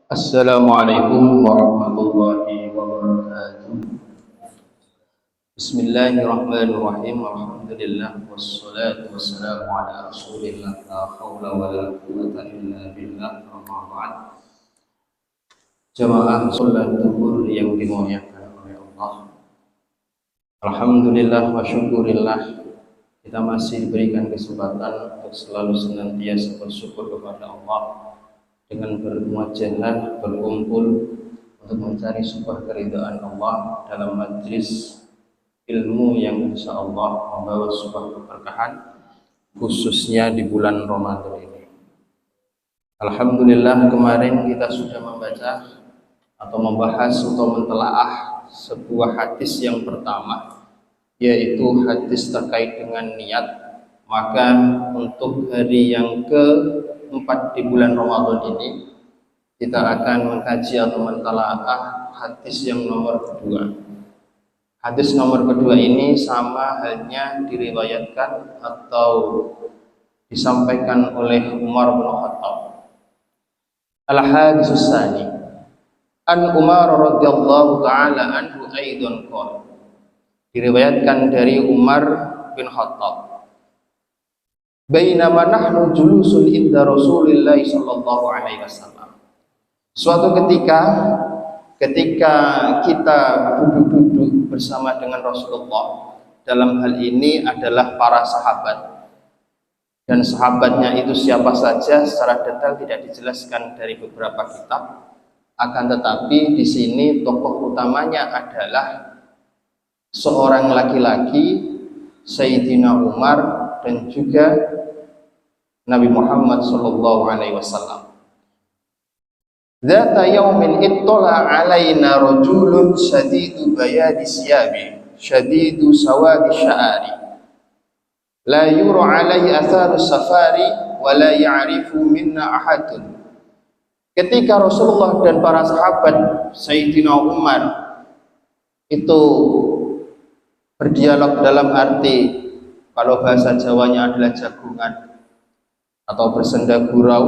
Assalamualaikum warahmatullahi wabarakatuh. Bismillahirrahmanirrahim. Alhamdulillah wassalatu wassalamu ala Rasulillah la haula wala quwwata illa billah. Amma ba'd. Jamaah salat zuhur yang dimuliakan oleh Allah. Alhamdulillah wa syukurillah, kita masih diberikan kesempatan untuk selalu senantiasa bersyukur kepada Allah dengan bermuajahah, berkumpul untuk mencari sebuah keridhaan Allah dalam majlis ilmu yang insya Allah membawa sebuah keberkahan khususnya di bulan Ramadan ini. Alhamdulillah, kemarin kita sudah membaca atau membahas atau mentelaah sebuah hadis yang pertama, yaitu hadis terkait dengan niat. Maka untuk hari yang keempat di bulan Ramadan ini kita akan mengkaji atau mentelaah hadis yang nomor kedua. Hadis nomor kedua ini sama halnya diriwayatkan atau disampaikan oleh Umar bin Khattab. Al-haditsus tsani an Umar radhiyallahu taala anhu aidan qala, diriwayatkan dari Umar bin Khattab, bainama nahnu julusun inda Rasulillah sallallahu alaihi wasallam. Suatu ketika kita duduk-duduk bersama dengan Rasulullah, dalam hal ini adalah para sahabat, dan sahabatnya itu siapa saja secara detail tidak dijelaskan dari beberapa kitab. Akan tetapi di sini tokoh utamanya adalah seorang laki-laki, Sayyidina Umar, dan juga Nabi Muhammad sallallahu alaihi wasallam. Dzata yaumin ittala alaina rajulun shadidu bayadi siyabi shadidu sawadi sya'ari la yura alaihi atharu safari wa la ya'rifu minna ahadun. Ketika Rasulullah dan para sahabat Sayyidina Umar itu berdialog, dalam arti kalau bahasa Jawanya adalah jagungan atau bersenda gurau,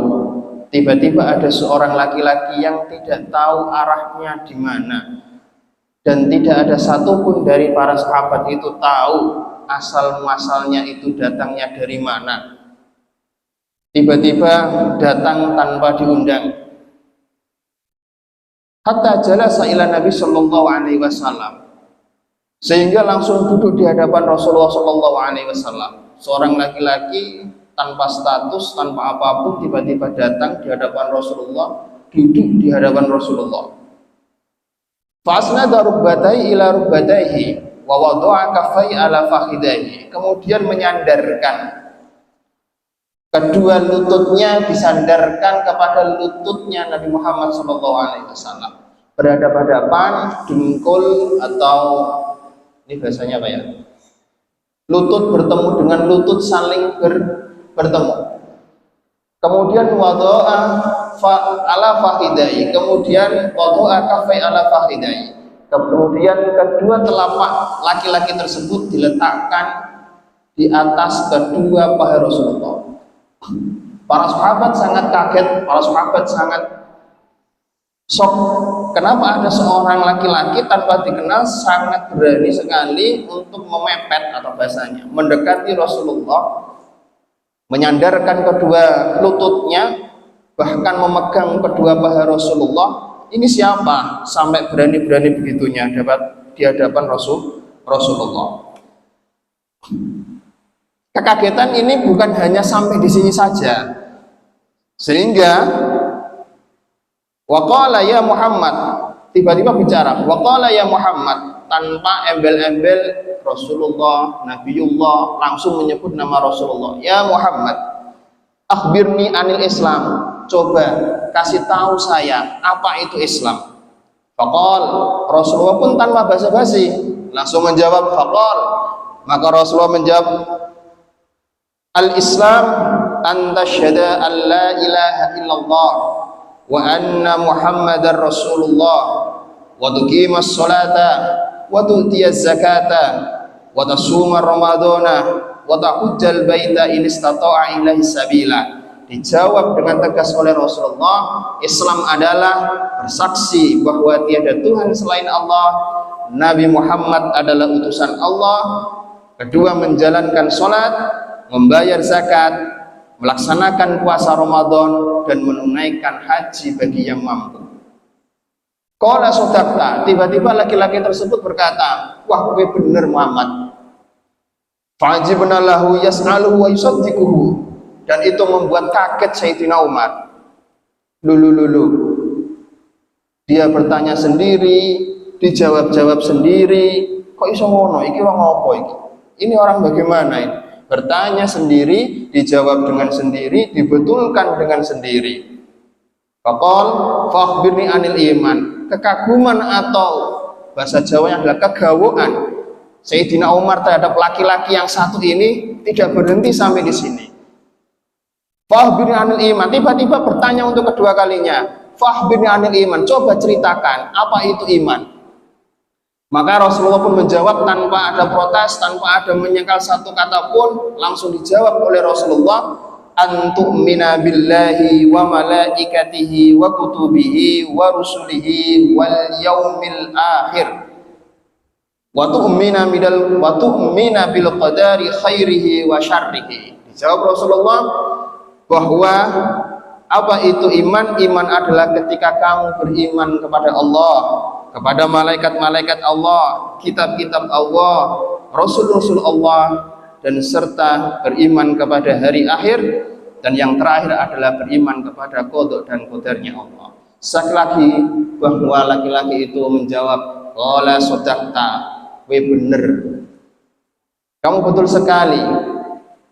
tiba-tiba ada seorang laki-laki yang tidak tahu arahnya di mana, dan tidak ada satupun dari para sahabat itu tahu asal muasalnya itu datangnya dari mana. Tiba-tiba datang tanpa diundang. Hatta jalasa ila Nabi sallallahu alaihi wasallam, sehingga langsung duduk di hadapan Rasulullah sallallahu alaihi wasallam. Seorang laki-laki tanpa status, tanpa apapun, tiba-tiba datang di hadapan Rasulullah, duduk di hadapan Rasulullah. Fasnada rubbatai ila rubbataihi wa wada'a kaffai ala fakhidaihi, kemudian menyandarkan kedua lututnya, disandarkan kepada lututnya Nabi Muhammad SAW, berhadapan-hadapan, dengkul atau ini bahasanya apa ya? Lutut bertemu dengan lutut, saling bertemu. Kemudian wada'a ala fakhidai, kemudian wada'a kaffai ala fakhidai, kemudian kedua telapak laki-laki tersebut diletakkan di atas kedua paha Rasulullah. Para sahabat sangat kaget, para sahabat sangat shock. Kenapa ada seorang laki-laki tanpa dikenal sangat berani sekali untuk memepet atau bahasanya mendekati Rasulullah, menyandarkan kedua lututnya, bahkan memegang kedua paha Rasulullah. Ini siapa sampai berani-berani begitunya dapat di hadapan Rasulullah? Kekagetan ini bukan hanya sampai di sini saja, sehingga waqala ya Muhammad, tiba-tiba bicara waqala ya Muhammad, tanpa embel-embel Rasulullah, Nabiullah, langsung menyebut nama Rasulullah. Ya Muhammad, akhbirni anil Islam, coba kasih tahu saya apa itu Islam. Faqal, Rasulullah pun tanpa basa-basi langsung menjawab faqal, maka Rasulullah menjawab, al-Islam an tasyhada an la ilaha illallah wa anna Muhammadar Rasulullah wa tuqimas salata wa tu'tiyaz zakata wa tasuma ramadana wa tahujjal baita in istata'a ilaihi sabila Dijawab dengan tegas oleh Rasulullah, Islam adalah bersaksi bahwa tiada Tuhan selain Allah, Nabi Muhammad adalah utusan Allah. Kedua, menjalankan sholat, membayar zakat, melaksanakan puasa Ramadan, dan menunaikan haji bagi yang mampu. Qala sodaqta, tiba-tiba laki-laki tersebut berkata, wah gue bener Muhammad. Fa'ajibna lahu yas'aluhu wa yusaddiquhu. Dan itu membuat kaget Sayyidina Umar. Lulu. Dia bertanya sendiri, dijawab-jawab sendiri. Kok iso ngono? Iki wong apa iki? Ini orang bagaimana ini? Bertanya sendiri, dijawab dengan sendiri, dibetulkan dengan sendiri. Faqal fakhbirni anil iman. Kekaguman atau bahasa Jawanya adalah kegawaan Sayyidina Umar terhadap laki-laki yang satu ini tidak berhenti sampai di sini. Fakhbirni anil iman, tiba-tiba bertanya untuk kedua kalinya. Fakhbirni anil iman, coba ceritakan apa itu iman. Maka Rasulullah pun menjawab tanpa ada protes, tanpa ada menyangkal satu kata pun, langsung dijawab oleh Rasulullah, antu'mina billahi wa malaikatihi wa kutubihi wa rusulihi wal yaumil akhir wa tu'mina bil qadari khairihi wa syarrihi. Dijawab Rasulullah bahwa apa itu iman? Iman adalah ketika kamu beriman kepada Allah, kepada malaikat-malaikat Allah, kitab-kitab Allah, rasul-rasul Allah, dan serta beriman kepada hari akhir, dan yang terakhir adalah beriman kepada qada dan qadarnya Allah. Sekali lagi bahwa laki-laki itu menjawab, qala sodaqta, we bener, kamu betul sekali.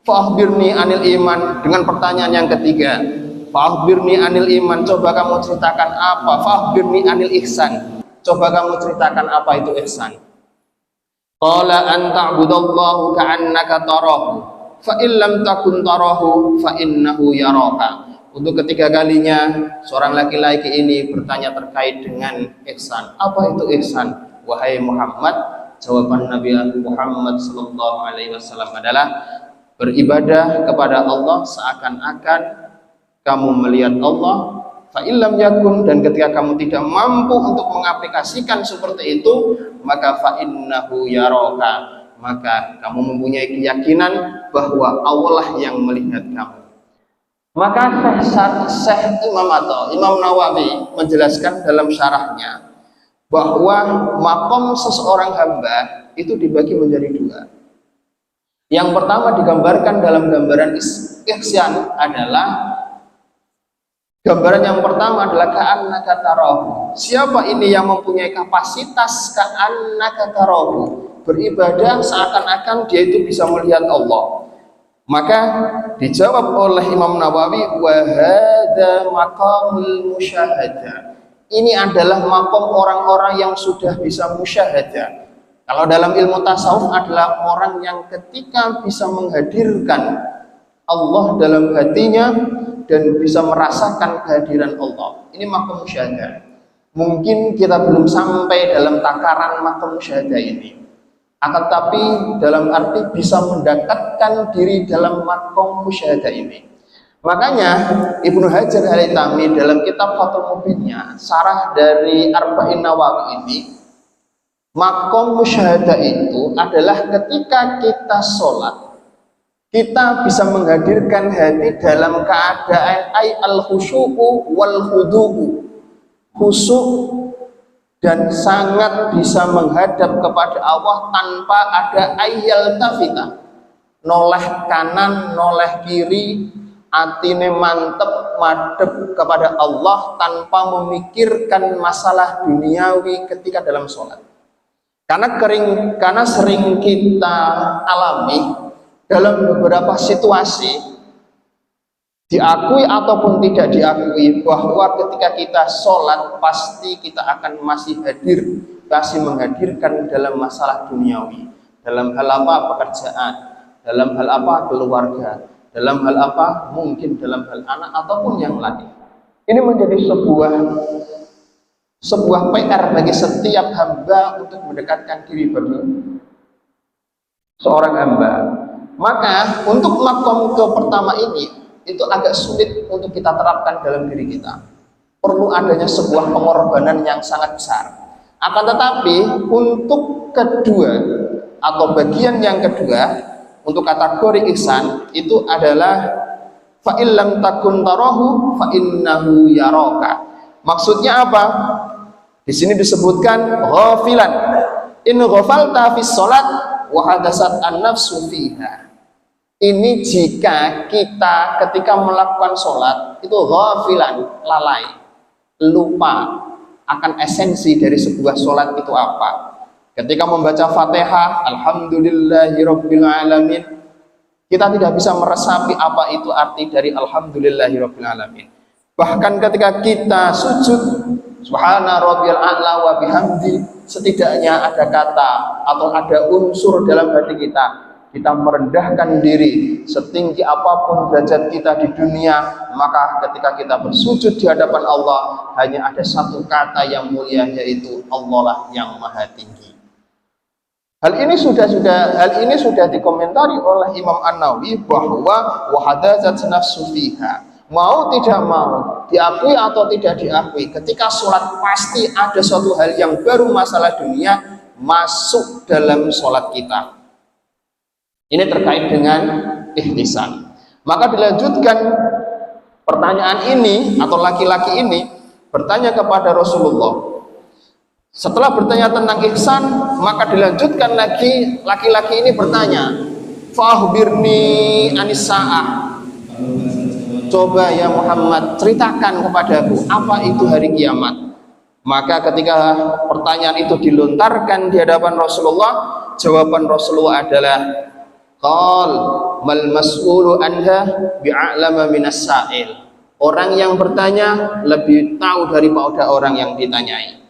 Fa'akhbirni anil iman, dengan pertanyaan yang ketiga. Fa'akhbirni anil iman, coba kamu ceritakan apa? Fa'akhbirni anil ihsan, coba kamu ceritakan apa itu ihsan. Qala an ta'budallahu ka'annaka tarahu fa in lam takun tarahu fa innahu yaraka. Untuk ketiga kalinya seorang laki-laki ini bertanya terkait dengan ihsan. Apa itu ihsan? Wahai Muhammad, jawaban Nabi Muhammad sallallahu alaihi wasallam adalah beribadah kepada Allah seakan-akan kamu melihat Allah. Fa illam yakun, dan ketika kamu tidak mampu untuk mengaplikasikan seperti itu, maka fa innahu yaraka, maka kamu mempunyai keyakinan bahwa Allah yang melihat kamu. Maka Syekh Imam Nawawi menjelaskan dalam syarahnya bahwa makom seseorang hamba itu dibagi menjadi dua. Yang pertama digambarkan dalam gambaran ihsan adalah, gambaran yang pertama adalah ka'annaka tarahu. Siapa ini yang mempunyai kapasitas ka'annaka tarahu, beribadah seakan-akan dia itu bisa melihat Allah? Maka dijawab oleh Imam Nawawi, wa hadza maqamul musyahadah. Ini adalah makom orang-orang yang sudah bisa musyahadah. Kalau dalam ilmu tasawuf adalah orang yang ketika bisa menghadirkan Allah dalam hatinya dan bisa merasakan kehadiran Allah. Ini makom musyahadah. Mungkin kita belum sampai dalam takaran makom musyahadah ini, akan tapi dalam arti bisa mendekatkan diri dalam makom musyahadah ini. Makanya Ibnu Hajar al-Haytami dalam kitab Fathul Mubinnya, syarah dari Arba'in Nawawi ini, makom musyahadah itu adalah ketika kita sholat, kita bisa menghadirkan hati dalam keadaan al-khusyu'u wal khudu'u, khusyuk dan sangat bisa menghadap kepada Allah tanpa ada ayyal tafita, noleh kanan noleh kiri, atine mantep madep kepada Allah tanpa memikirkan masalah duniawi ketika dalam sholat. Karena sering kita alami dalam beberapa situasi, diakui ataupun tidak diakui, bahwa ketika kita sholat pasti kita akan masih hadir, masih menghadirkan dalam masalah duniawi, dalam hal apa? Pekerjaan, dalam hal apa? Keluarga, dalam hal apa? Mungkin dalam hal anak ataupun yang lain. Ini menjadi sebuah PR bagi setiap hamba untuk mendekatkan diri bagi seorang hamba. Maka untuk makom ke pertama ini, itu agak sulit untuk kita terapkan dalam diri kita. Perlu adanya sebuah pengorbanan yang sangat besar. Akan tetapi untuk kedua atau bagian yang kedua, untuk kategori ihsan itu adalah fa illam takun tarahu fa innahu yaraka. Maksudnya apa? Di sini disebutkan ghafilan. In ghafalta fis salat wa hadasat an-nafsu fiha. Ini jika kita ketika melakukan sholat itu ghafilan, lalai, lupa akan esensi dari sebuah sholat itu apa. Ketika membaca Fatihah, alhamdulillahirabbil alamin, kita tidak bisa meresapi apa itu arti dari alhamdulillahirabbil alamin. Bahkan ketika kita sujud, subhana rabbiyal a'la wa bihamdi, setidaknya ada kata atau ada unsur dalam hati kita merendahkan diri setinggi apapun derajat kita di dunia, maka ketika kita bersujud di hadapan Allah hanya ada satu kata yang mulia, yaitu Allah lah yang maha tinggi. Hal ini sudah dikomentari oleh Imam An-Nawawi bahwa wahadazat nafsu fiha, mau tidak mau, diakui atau tidak diakui, ketika sholat pasti ada suatu hal yang baru, masalah dunia masuk dalam sholat kita. Ini terkait dengan ihtisan. Maka dilanjutkan pertanyaan ini, atau laki-laki ini bertanya kepada Rasulullah. Setelah bertanya tentang ihsan, maka dilanjutkan lagi, laki-laki ini bertanya, fahbirni anis sa'ah. Coba ya Muhammad, ceritakan kepadaku apa itu hari kiamat. Maka ketika pertanyaan itu dilontarkan di hadapan Rasulullah, jawaban Rasulullah adalah qal mal mas'ulu anha bi'a'lama minas sa'il. Orang yang bertanya lebih tahu daripada orang yang ditanyai.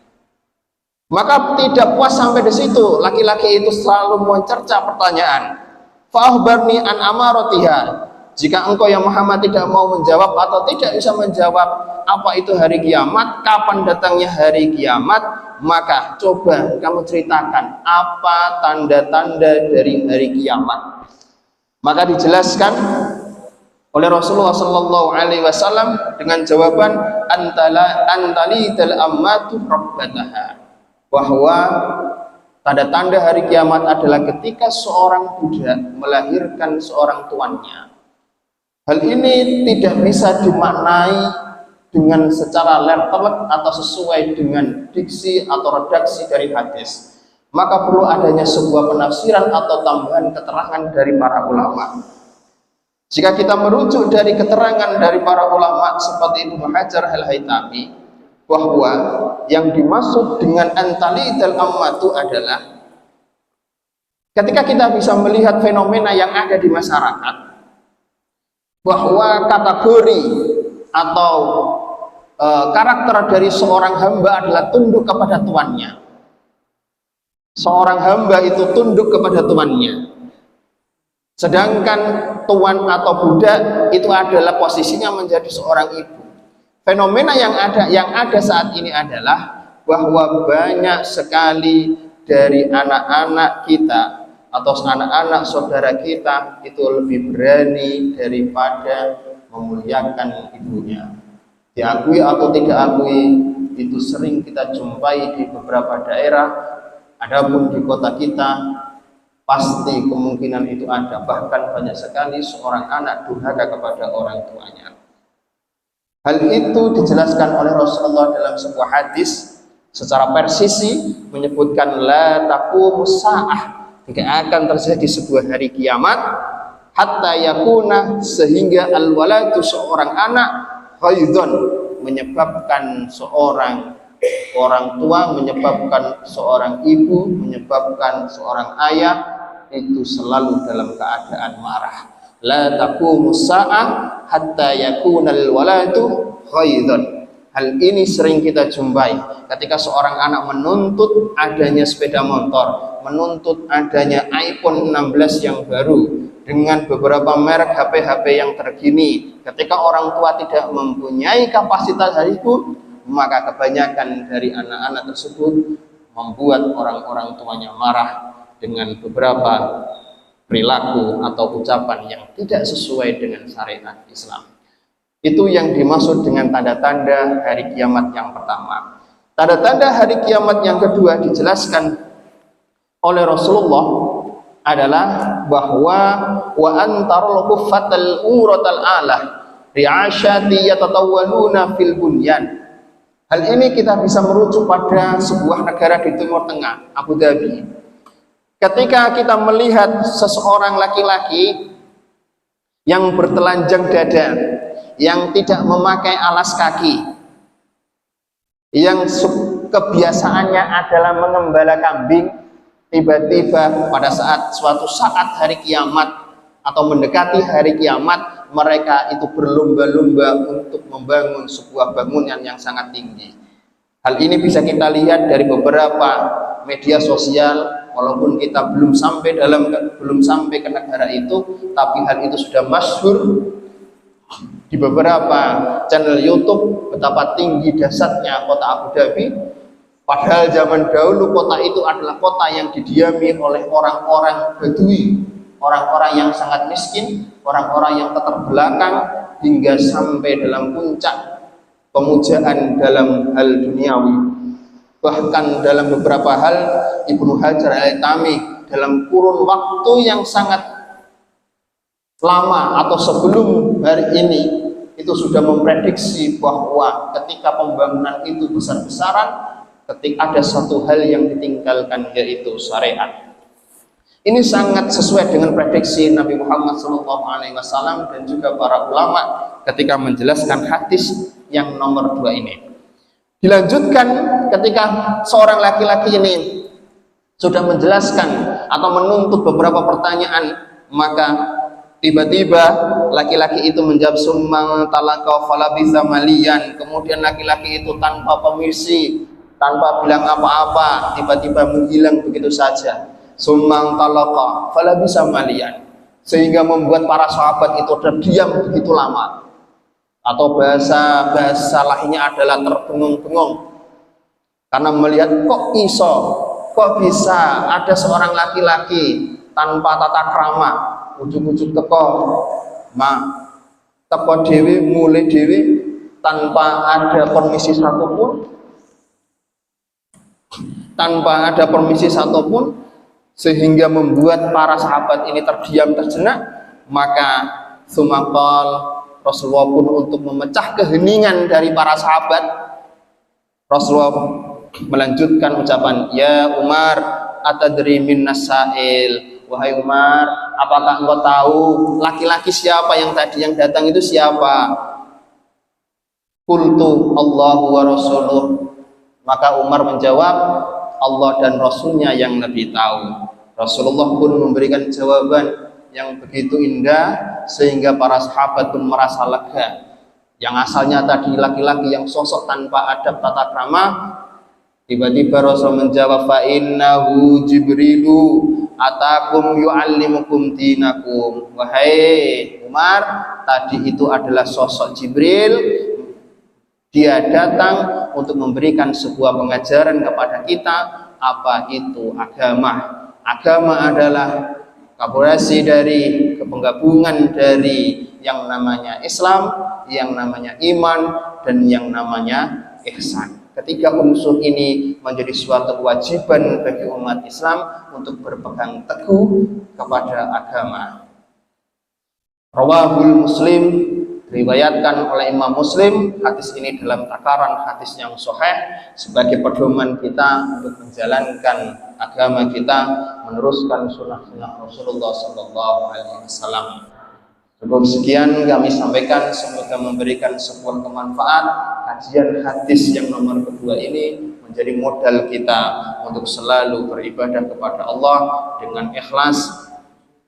Maka tidak puas sampai di situ, laki-laki itu selalu mencerca pertanyaan. Fa'akhbarni an amaratiha. Jika engkau yang Muhammad tidak mau menjawab atau tidak bisa menjawab apa itu hari kiamat, kapan datangnya hari kiamat, maka coba kamu ceritakan apa tanda-tanda dari hari kiamat. Maka dijelaskan oleh Rasulullah Sallallahu Alaihi Wasallam dengan jawaban antali dal ammatu rabbataha, bahwa tanda-tanda hari kiamat adalah ketika seorang budak melahirkan seorang tuannya. Hal ini tidak bisa dimaknai dengan secara letterlek atau sesuai dengan diksi atau redaksi dari hadis. Maka perlu adanya sebuah penafsiran atau tambahan keterangan dari para ulama. Jika kita merujuk dari keterangan dari para ulama seperti Ibnu Hajar Al-Haytami, bahwa yang dimaksud dengan antalidal ammatu adalah ketika kita bisa melihat fenomena yang ada di masyarakat, bahwa kategori atau karakter dari seorang hamba adalah tunduk kepada tuannya. Seorang hamba itu tunduk kepada tuannya, sedangkan tuan atau budak itu adalah posisinya menjadi seorang ibu. Fenomena yang ada saat ini adalah bahwa banyak sekali dari anak-anak kita atau anak-anak saudara kita itu lebih berani daripada memuliakan ibunya. Diakui atau tidak akui, itu sering kita jumpai di beberapa daerah. Adapun di kota kita pasti kemungkinan itu ada. Bahkan banyak sekali seorang anak durhaka kepada orang tuanya. Hal itu dijelaskan oleh Rasulullah dalam sebuah hadis secara persisi menyebutkan la taqumus sa'ah, tidak akan terjadi sebuah hari kiamat hatta yakuna, sehingga al-waladu seorang anak haidon, menyebabkan seorang orang tua, menyebabkan seorang ibu, menyebabkan seorang ayah itu selalu dalam keadaan marah. La taqumus sa'ah hatta yakunal waladu haidon. Hal ini sering kita jumpai ketika seorang anak menuntut adanya sepeda motor, menuntut adanya iPhone 16 yang baru dengan beberapa merek HP-HP yang terkini. Ketika orang tua tidak mempunyai kapasitas hal itu, maka kebanyakan dari anak-anak tersebut membuat orang-orang tuanya marah dengan beberapa perilaku atau ucapan yang tidak sesuai dengan syariat Islam. Itu yang dimaksud dengan tanda-tanda hari kiamat yang pertama. Tanda-tanda hari kiamat yang kedua dijelaskan oleh Rasulullah adalah bahwa wa antarul huffatal uratal alah ri'asyati yatatawwaluna fil bunyan. Hal ini kita bisa merujuk pada sebuah negara di Timur Tengah, Abu Dhabi. Ketika kita melihat seseorang laki-laki yang bertelanjang dada, yang tidak memakai alas kaki, yang kebiasaannya adalah mengembala kambing, tiba-tiba pada suatu saat hari kiamat atau mendekati hari kiamat, mereka itu berlomba-lomba untuk membangun sebuah bangunan yang sangat tinggi. Hal ini bisa kita lihat dari beberapa media sosial, walaupun kita belum sampai ke negara itu, tapi hal itu sudah masyhur di beberapa channel YouTube betapa tinggi dasarnya kota Abu Dhabi. Padahal zaman dahulu kota itu adalah kota yang didiami oleh orang-orang Badui, orang-orang yang sangat miskin, orang-orang yang terbelakang, hingga sampai dalam puncak pemujaan dalam hal duniawi. Bahkan dalam beberapa hal Ibnu Hajar al-Haytami dalam kurun waktu yang sangat lama atau sebelum hari ini itu sudah memprediksi bahwa ketika pembangunan itu besar-besaran, ketika ada satu hal yang ditinggalkan, yaitu syariat. Ini sangat sesuai dengan prediksi Nabi Muhammad SAW dan juga para ulama ketika menjelaskan hadis yang nomor 2 ini. Dilanjutkan ketika seorang laki-laki ini sudah menjelaskan atau menuntut beberapa pertanyaan, maka tiba-tiba laki-laki itu menjawab summa talaka falabisa malian. Kemudian laki-laki itu tanpa permisi, tanpa bilang apa-apa, tiba-tiba menghilang begitu saja. Summa talaka falabisa malian, sehingga membuat para sahabat itu terdiam begitu lama, atau bahasa lainnya adalah terbengong-bengong karena melihat kok bisa ada seorang laki-laki tanpa tata krama, ujuk-ujuk teko dewi, mulai dewi tanpa ada permisi satupun, sehingga membuat para sahabat ini terdiam terjenak. Maka sumakal Rasulullah pun untuk memecah keheningan dari para sahabat, Rasulullah melanjutkan ucapan, ya Umar atadri minnas sa'il, wahai Umar, apakah engkau tahu laki-laki siapa yang tadi yang datang itu siapa? Qultu Allahu wa rasuluh. Maka Umar menjawab, Allah dan Rasulnya yang lebih tahu. Rasulullah pun memberikan jawaban yang begitu indah sehingga para sahabat pun merasa lega. Yang asalnya tadi laki-laki yang sosok tanpa adab tata krama, tiba-tiba Rasul menjawab, fa innahu Jibrilu atakum yu'allimukum dinakum. Wahai Umar, tadi itu adalah sosok Jibril. Dia datang untuk memberikan sebuah pengajaran kepada kita, apa itu agama. Agama adalah kolaborasi dari penggabungan dari yang namanya Islam, yang namanya iman, dan yang namanya ihsan. Ketiga unsur ini menjadi suatu kewajiban bagi umat Islam untuk berpegang teguh kepada agama. Rawahul Muslim, diriwayatkan oleh Imam Muslim. Hadis ini dalam takaran hadis yang sahih sebagai pedoman kita untuk menjalankan agama kita, meneruskan sunnah-sunnah Rasulullah SAW. Cukup sekian kami sampaikan, semoga memberikan sebuah kemanfaat. Kajian hadis yang nomor kedua ini menjadi modal kita untuk selalu beribadah kepada Allah dengan ikhlas,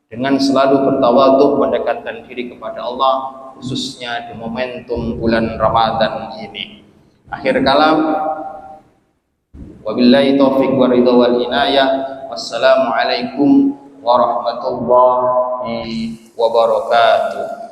dengan selalu bertawadhu, mendekatkan diri kepada Allah, khususnya di momentum bulan Ramadan ini. Akhir kalam, wabillahi taufiq wa ridha wal inayah. Wassalamualaikum warahmatullahi wabarakatuh.